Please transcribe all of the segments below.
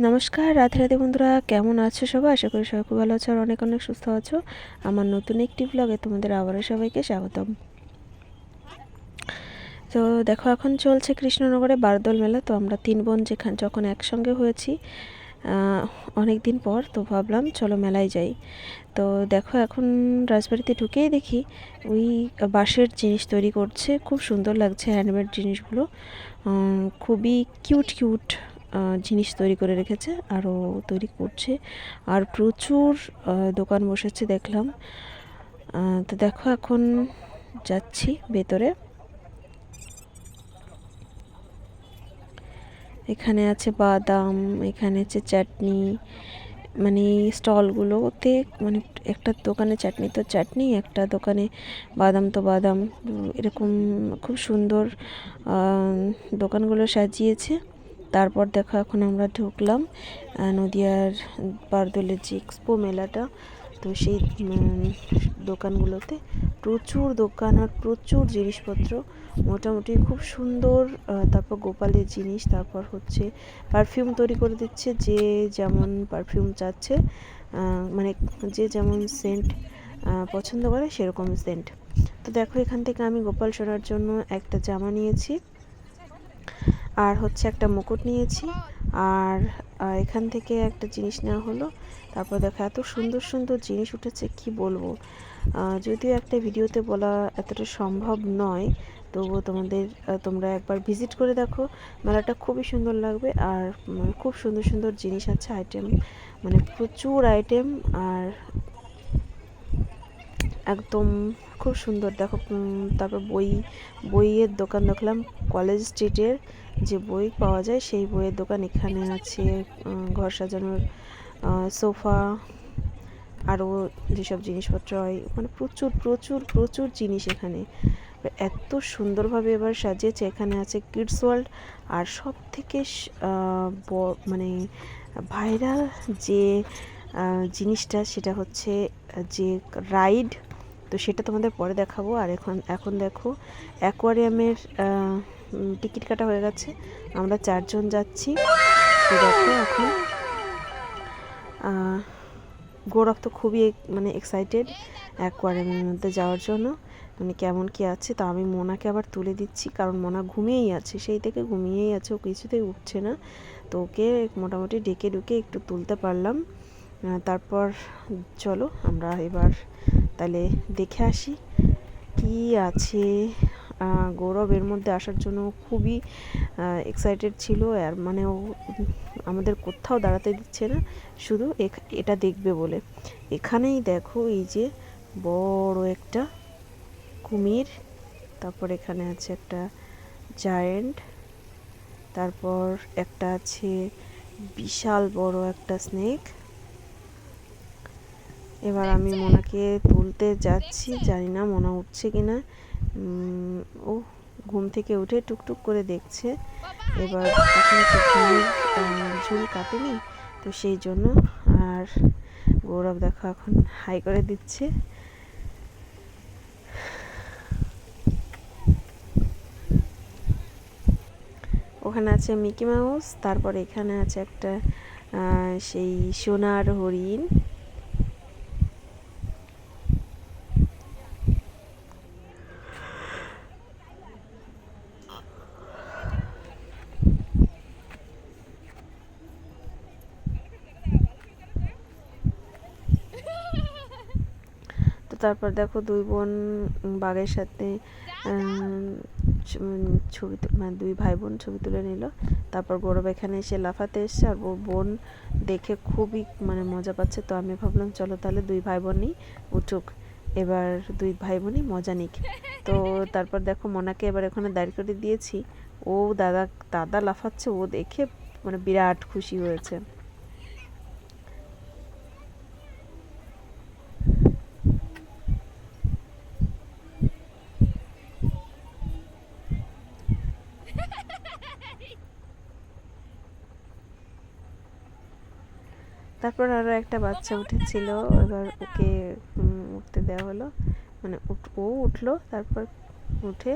নমস্কার, রাধে রাধে বন্ধুরা, কেমন আছো সবাই? আশা করি সবাই খুব ভালো আছো আর অনেক অনেক সুস্থ আছো। আমার নতুন একটি ব্লগে তোমাদের আবারও সবাইকে স্বাগতম। তো দেখো, এখন চলছে কৃষ্ণনগরে বারদোল মেলা। তো আমরা তিন বোন যখন একসঙ্গে হয়েছি অনেক দিন পর, তো ভাবলাম চলো মেলায় যাই। তো দেখো, এখন রাজবাড়িতে ঢুকেই দেখি ওই বাঁশের জিনিস তৈরি করছে, খুব সুন্দর লাগছে হ্যান্ডমেড জিনিসগুলো। খুবই কিউট কিউট জিনিস তৈরি করে রেখেছে, আরও তৈরি করছে। আর প্রচুর দোকান বসেছে দেখলাম। তো দেখো, এখন যাচ্ছি ভেতরে। এখানে আছে বাদাম, এখানে আছে চাটনি, মানে স্টলগুলোতে, মানে একটা দোকানে চাটনি তো চাটনি, একটা দোকানে বাদাম তো বাদাম, এরকম খুব সুন্দর দোকানগুলো সাজিয়েছে। তারপর দেখো, এখন আমরা ঢুকলাম নদিয়ার বারদোলের যে এক্সপো মেলাটা। তো সেই দোকানগুলোতে প্রচুর দোকান আর প্রচুর জিনিসপত্র, মোটামুটি খুব সুন্দর। তারপর গোপালের জিনিস, তারপর হচ্ছে পারফিউম তৈরি করে দিচ্ছে, যে যেমন পারফিউম চাচ্ছে, মানে যে যেমন সেন্ট পছন্দ করে সেরকম সেন্ট। তো দেখো, এখান থেকে আমি গোপাল সোনার জন্য একটা জামা নিয়েছি, আর হচ্ছে একটা মুকুট নিয়েছি, আর এখান থেকে একটা জিনিস নেওয়া হলো। তারপর দেখো, এত সুন্দর সুন্দর জিনিস উঠেছে, কি বলবো। যদিও একটা ভিডিওতে বলা এতটা সম্ভব নয়, তবুও তোমরা একবার ভিজিট করে দেখো, মেলাটা খুবই সুন্দর লাগবে। আর খুব সুন্দর সুন্দর জিনিস আছে, আইটেম, মানে প্রচুর আইটেম। আর একদম খুব সুন্দর। দেখো, তারপর বইয়ের দোকান দেখলাম, কলেজ স্ট্রিটের যে বই পাওয়া যায় সেই বইয়ের দোকান। এখানে আছে ঘর সাজানোর সোফা, আরও যেসব জিনিসপত্র হয়, মানে প্রচুর প্রচুর প্রচুর জিনিস এখানে। এত সুন্দরভাবে এবার সাজিয়েছে। এখানে আছে কিডস ওয়ার্ল্ড, আর সব থেকে মানে ভাইরাল যে জিনিসটা, সেটা হচ্ছে যে রাইড। তো সেটা তোমাদের পরে দেখাবো। আর এখন দেখো, অ্যাকোয়ারিয়ামের টিকিট কাটা হয়ে গেছে, আমরা 4 জন যাচ্ছি। তো দেখো, এখন গৌরব তো খুবই মানে এক্সাইটেড অ্যাকোয়ারিয়ামের মধ্যে যাওয়ার জন্য, মানে কেমন কি আছে। তো আমি মোনাকে আবার তুলে দিচ্ছি, কারণ মোনা ঘুমিয়েই আছে, সেই থেকে ঘুমিয়েই আছে, ও কিছুতেই উঠছে না। তো ওকে মোটামুটি ডেকে ডুকে একটু তুলতে পারলাম। তারপর চলো আমরা এবার তাহলে দেখে আসি কি আছে। গৌরব এর মধ্যে আসার জন্য খুবই এক্সাইটেড ছিল, আর মানে ও আমাদের কোথাও দাঁড়াতে দিচ্ছে না, শুধু এটা দেখবে বলে। এখানেই দেখো, এই যে বড় একটা কুমির, তারপর এখানে আছে একটা জায়েন্ট, তারপর একটা আছে বিশাল বড় একটা স্নেক। এবার আমি মোনাকে তুলতে যাচ্ছি, জানি না মোনা উঠছে কিনা। ও ঘুম থেকে উঠে টুকটুক করে দেখছে। এবার এখন তো ঘুমের ঝুল কাটেনি, তো সেই জন্য। আর গৌরব দেখো, এখন হাই করে দিচ্ছে। ওখানে আছে মিকি মাউস, তারপর এখানে আছে একটা সেই সোনার হরিণ। তো তারপর দেখো, দুই বোন বাঘের সাথে ছবি, মানে দুই ভাই বোন ছবি তুলে নিল। তারপর গৌরব এখানে এসে লাফাতে এসছে, আর বোন দেখে খুবই মানে মজা পাচ্ছে। তো আমি ভাবলাম চলো তাহলে দুই ভাই বোনই উঠুক, এবার দুই ভাই বোনই মজা নিক। তো তারপর দেখো, মোনাকে এবার এখানে দাঁড় করে দিয়েছি। ও দাদা লাফাচ্ছে, ও দেখে মানে বিরাট খুশি হয়েছে। তারপর আরও একটা বাচ্চা উঠেছিল, এবার ওকে উঠতে দেওয়া হলো, মানে ও উঠলো। তারপর উঠে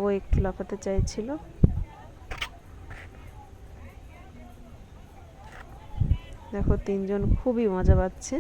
ও একটু লাফাতে চাইছিল। দেখো তিনজন খুবই মজা পাচ্ছে।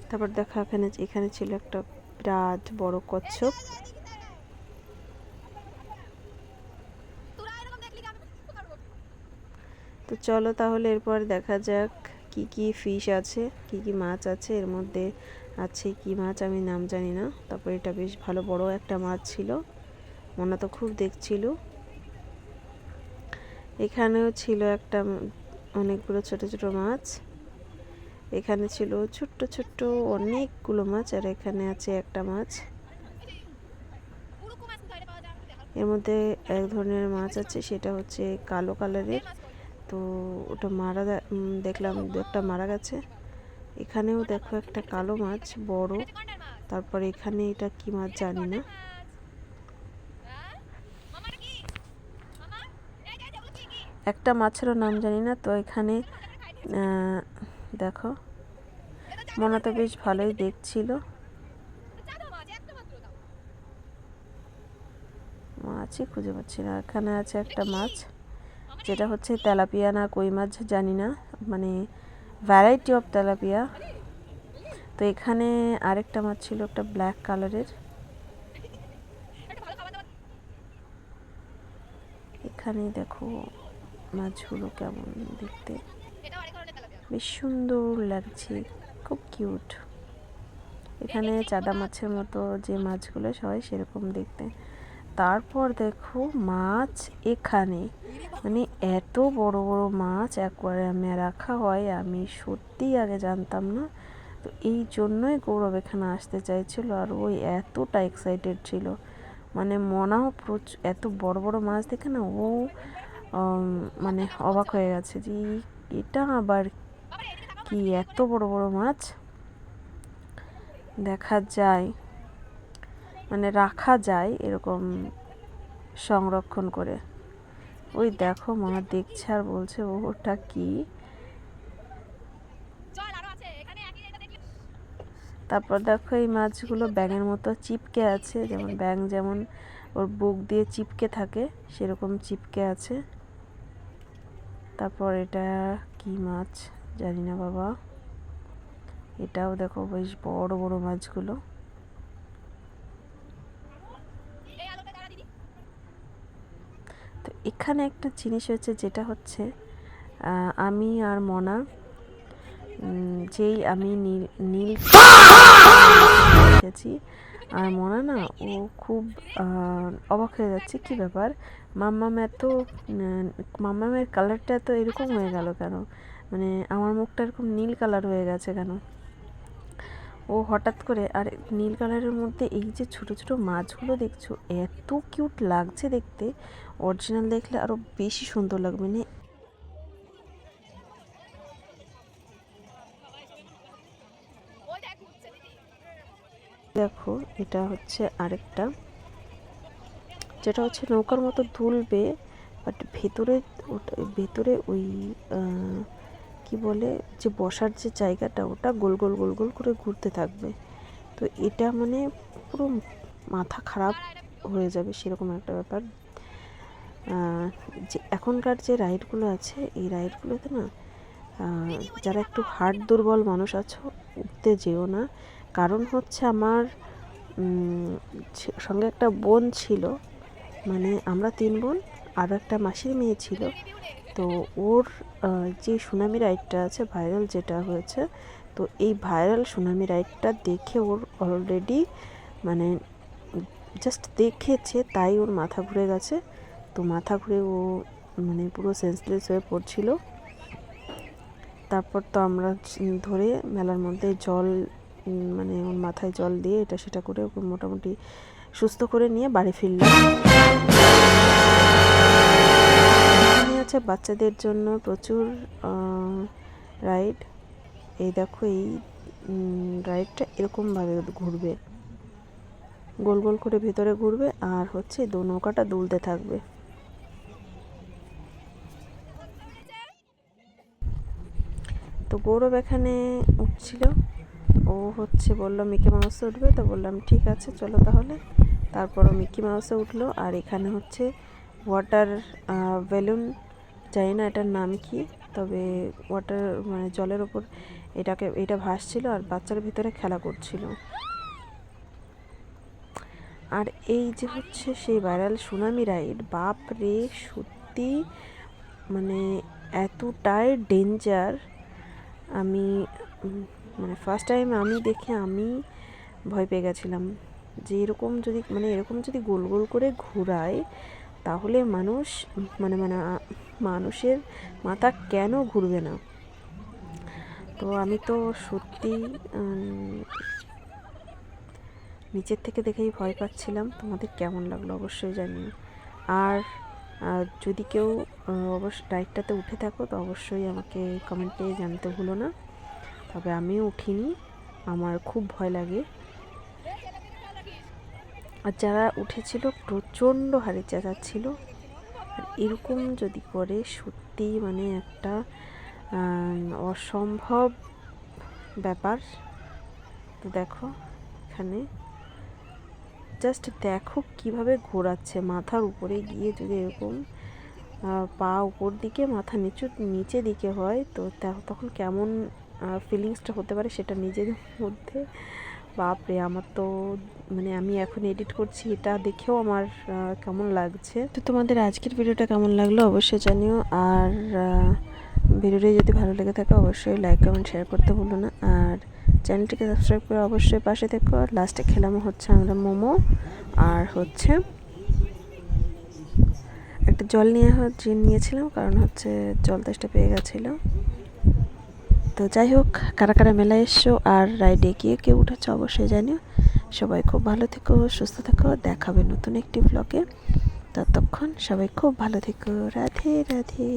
তারপর দেখা এখানে ছিল একটা বিরাট বড় কচ্ছপ। তো চলো তাহলে এরপর দেখা যাক কি কি ফিশ আছে, কি কি মাছ আছে। এর মধ্যে আছে কি মাছ আমি নাম জানি না। তারপর এটা বেশ ভালো বড় একটা মাছ ছিল, মনে তো খুব দেখছিল। এখানেও ছিল একটা অনেকগুলো ছোট ছোট মাছ। এখানে ছিল ছোট্ট ছোট্ট অনেকগুলো মাছ, আর এখানে আছে একটা মাছ। এর মধ্যে এক ধরনের মাছ আছে, সেটা হচ্ছে কালো কালারের। তো ওটা দেখলাম একটা মারা গেছে। এখানেও দেখো একটা কালো মাছ বড়। তারপর এখানে এটা কি মাছ জানি না। একটা মাছেরও নাম জানি না। তো এখানে দেখো মনে তো বেশ ভালোই দেখছিল। মাছই খুঁজে পাচ্ছি না। এখানে আছে একটা মাছ, যেটা হচ্ছে তেলাপিয়া না কই মাছ জানি না, মানে ভ্যারাইটি অফ তেলাপিয়া। তো এখানে আরেকটা মাছ ছিল, একটা ব্ল্যাক কালারের। এখানে দেখো মাছগুলো কেমন দেখতে, বেশ সুন্দর লাগছে, খুব কিউট। এখানে চাদা মাছের মতো যে মাছগুলো হয় সেরকম দেখতে। তারপর দেখো মাছ এখানে, মানে এত বড় বড় মাছ অ্যাকোয়ারিয়ামে রাখা হয় আমি সত্যিই আগে জানতাম না। তো এই জন্যই গৌরব এখানে আসতে চাইছিল, আর ওই এতটা এক্সাইটেড ছিল। মানে মনাও এত বড় বড় মাছ দেখে না ও মানে অবাক হয়ে গেছে যে এটা আবার কি এত বড় বড় মাছ দেখা যায়, মানে রাখা যায় এরকম সংরক্ষণ করে। ওই দেখো মা দেখছে আর বলছে ওটা কি। তারপর দেখো এই মাছগুলো ব্যাঙের মতো চিপকে আছে, যেমন ব্যাঙ যেমন ওর বুক দিয়ে চিপকে থাকে সেরকম চিপকে আছে। তারপর এটা কি মাছ জানি না বাবা। এটাও দেখো বেশ বড় বড় মাছগুলো। তো এখানে একটা জিনিস হচ্ছে, যেটা হচ্ছে আমি আর মনা যেই আমি নীল এসেছি, আর মনা না ও খুব অবাক হয়ে যাচ্ছে কি ব্যাপার, মাম্মামের কালারটা এত এরকম হয়ে গেল কেন, মানে আমার মুখটা এরকম নীল কালার হয়ে গেছে কেন। ও হঠাৎ করে, আর নীল কালারের মধ্যে এই যে ছোট ছোট মাছগুলো দেখছো এত কিউট লাগছে দেখতে, অরিজিনাল দেখলে আরো বেশি সুন্দর লাগবে। মানে দেখো এটা হচ্ছে আরেকটা, যেটা হচ্ছে নৌকার মতো দুলবে, বাট ভেতরে ওই কি বলে যে বসার যে জায়গাটা ওটা গোল গোল গোল গোল করে ঘুরতে থাকবে। তো এটা মানে পুরো মাথা খারাপ হয়ে যাবে সেরকম একটা ব্যাপার। যে এখনকার যে রাইডগুলো আছে এই রাইডগুলোতে না যারা একটু হার্ট দুর্বল মানুষ আছো উঠতে যেও না। কারণ হচ্ছে আমার সঙ্গে একটা বোন ছিল, মানে আমরা 3 বোন, আর একটা মাসির মেয়ে ছিল। তো ওর যে সুনামি রাইডটা আছে ভাইরাল যেটা হয়েছে, তো এই ভাইরাল সুনামি রাইডটা দেখে ওর অলরেডি মানে জাস্ট দেখেছে তাই ওর মাথা ঘুরে গেছে। তো মাথা ঘুরে ও মানে পুরো সেন্সলেস হয়ে পড়ছিল। তারপর তো আমরা ধরে মেলার মধ্যে জল, মানে ওর মাথায় জল দিয়ে এটা সেটা করে ওকে মোটামুটি সুস্থ করে নিয়ে বাড়ি ফিরলাম। এখানে আছে বাচ্চাদের জন্য প্রচুর রাইড। এই দেখো এই রাইডটা এরকমভাবে ঘুরবে, গোল গোল করে ভেতরে ঘুরবে, আর হচ্ছে নৌকাটা দুলতে থাকবে। তো গৌরব এখানে উঠছিল, ও হচ্ছে বললো মিকি মাউসে উঠবে, তো বললাম ঠিক আছে চলো তাহলে। তারপরও মিকি মাউসে উঠলো। আর এখানে হচ্ছে ওয়াটার বেলুন, জানি না এটার নাম কি, তবে ওয়াটার মানে জলের ওপর এটা ভাসছিল আর বাচ্চার ভিতরে খেলা করছিল। আর এই যে হচ্ছে সেই ভাইরাল সুনামি রাইড, বাপ রে সত্যি মানে এতটাই ডেঞ্জার। আমি মানে ফার্স্ট টাইম আমি দেখে আমি ভয় পেয়ে গেছিলাম যে এরকম যদি গোল গোল করে ঘোরায় তাহলে মানুষের মাথা কেন ঘুরবে না। তো আমি তো সত্যি নিচের থেকে দেখেই ভয় পাচ্ছিলাম। তোমাদের কেমন লাগলো অবশ্যই জানিও। আর যদি কেউ রাইডটাতে উঠে থাকো তো অবশ্যই আমাকে কমেন্টে জানতে ভুলো না। তবে আমিও উঠিনি, আমার খুব ভয় লাগে। আর যারা উঠেছিল প্রচণ্ড হারে চেঁচাচ্ছিল। আর এরকম যদি করে সত্যি মানে একটা অসম্ভব ব্যাপার। তো দেখো এখানে জাস্ট দেখো কিভাবে ঘোরাচ্ছে, মাথার উপরে গিয়ে যদি এরকম পা উপর দিকে মাথা নিচে দিকে হয় তো তখন কেমন ফিলিংসটা হতে পারে সেটা নিজের মধ্যে। বাপরে, আমার তো মানে আমি এখন এডিট করছি, এটা দেখেও আমার কেমন লাগছে। তো তোমাদের আজকের ভিডিওটা কেমন লাগলো অবশ্যই জানিও। আর ভিডিওটি যদি ভালো লেগে থাকে অবশ্যই লাইক কমেন্ট শেয়ার করতে ভুলো না। আর চ্যানেলটিকে সাবস্ক্রাইব করে অবশ্যই পাশে থেকো। আর লাস্টে খেলাম হচ্ছে আমরা মোমো আর হচ্ছে একটা জল নিয়েছিলাম, কারণ হচ্ছে জল তেষ্টা পেয়ে গেছিলো। তো যাই হোক, কারা কারা মেলায় এসছো আর রাইডে গিয়ে কেউ উঠেছো অবশ্যই জানিও। সবাই খুব ভালো থেকো, সুস্থ থেকো, দেখাবে নতুন একটি ব্লগে। ততক্ষণ সবাই খুব ভালো থেকো। রাধে রাধে।